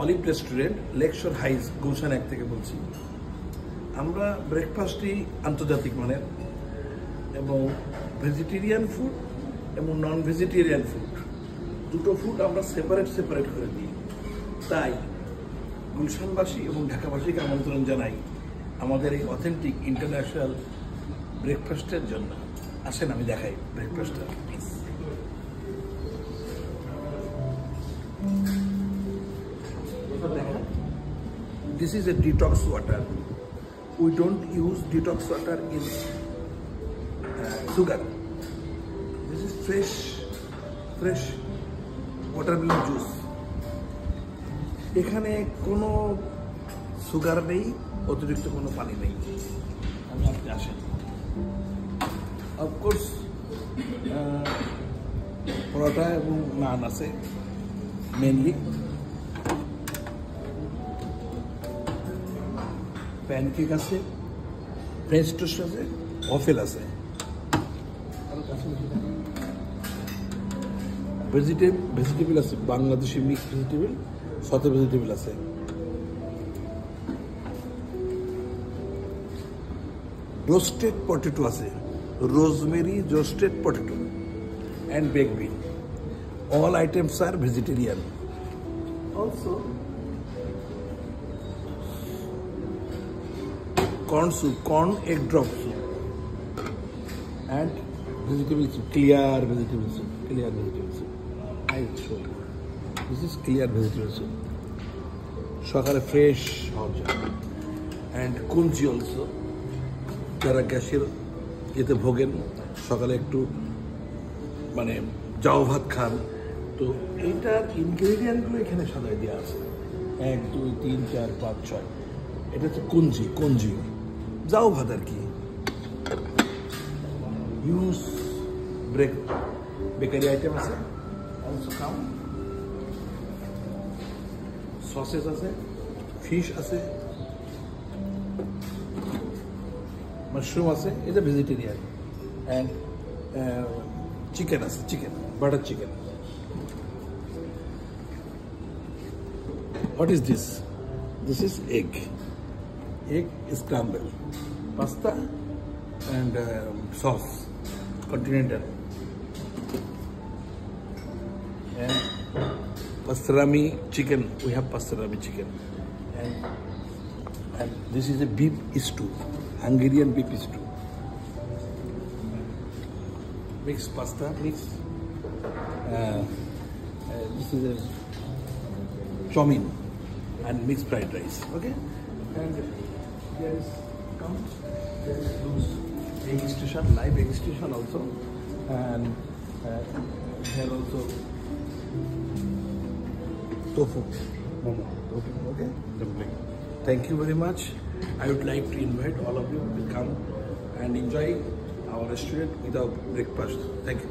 Olive restaurant, Lakeshore হাইস, Gulshan 1 থেকে বলছি। আমরা ব্রেকফাস্টই আন্তর্জাতিক মানের এবং ভেজিটেরিয়ান ফুড এবং নন ভেজিটেরিয়ান ফুড দুটো ফুড আমরা সেপারেট করে দিই। তাই গুলশানবাসী এবং ঢাকাবাসীকে আমন্ত্রণ জানাই আমাদের এই অথেন্টিক ইন্টারন্যাশনাল ব্রেকফাস্টের জন্য। আসেন আমি দেখাই ব্রেকফাস্টটা please. This is a detox water. We don't use detox water in sugar. This is fresh watermelon juice. এখানে কোনো সুগার নেই, অতিরিক্ত কোনো পানি নেই। আপনি আসেন। অফকোর্স পরোটা এবং নান আছে মেনলি, প্যানকেক আছে, ফ্রেঞ্চ টোস্ট আছে, ওয়াফেল আছে, ভেজিটেবল আছে, বাংলাদেশি মিক্স ভেজিটেবল, সাথে ভেজিটেবল আছে। রোস্টেড পটেটো আছে, rosemary roasted potato and baked bean. All items are vegetarian. Also, corn soup, corn egg drop soup, and vegetable soup, clear vegetable soup. I will show you. This is clear vegetable soup. Shakara fresh hot and kunji also. যারা গ্যাসের এতে ভোগেন, সকালে একটু মানে জাউ ভাত খান, তো এইটার ইনগ্রেডিয়েন্টগুলো এখানে সাজায় দেওয়া আছে 1 2 3 4 5 6। এটা হচ্ছে কঞ্জি জাউ ভাত আর কি। ইউজ বেকারি আইটেম আছে, অলসো কাম সসেস আছে, ফিশ আছে, মাশরুম আছে, এটা ভেজিটেরিয়ান, অ্যান্ড চিকেন আছে, butter chicken. What is this? This is egg scramble, pasta and sauce, continental, and pastrami chicken. We have pastrami chicken, and this is a beef stew, Hungarian beef stew. Mixed pasta, this is a chow mein and mixed fried rice. Okay, and there is loose egg station, live egg station also, and here also tofu momo. Okay, thank you very much. I would like to invite all of you to come and enjoy our restaurant without breakfast. Thank you.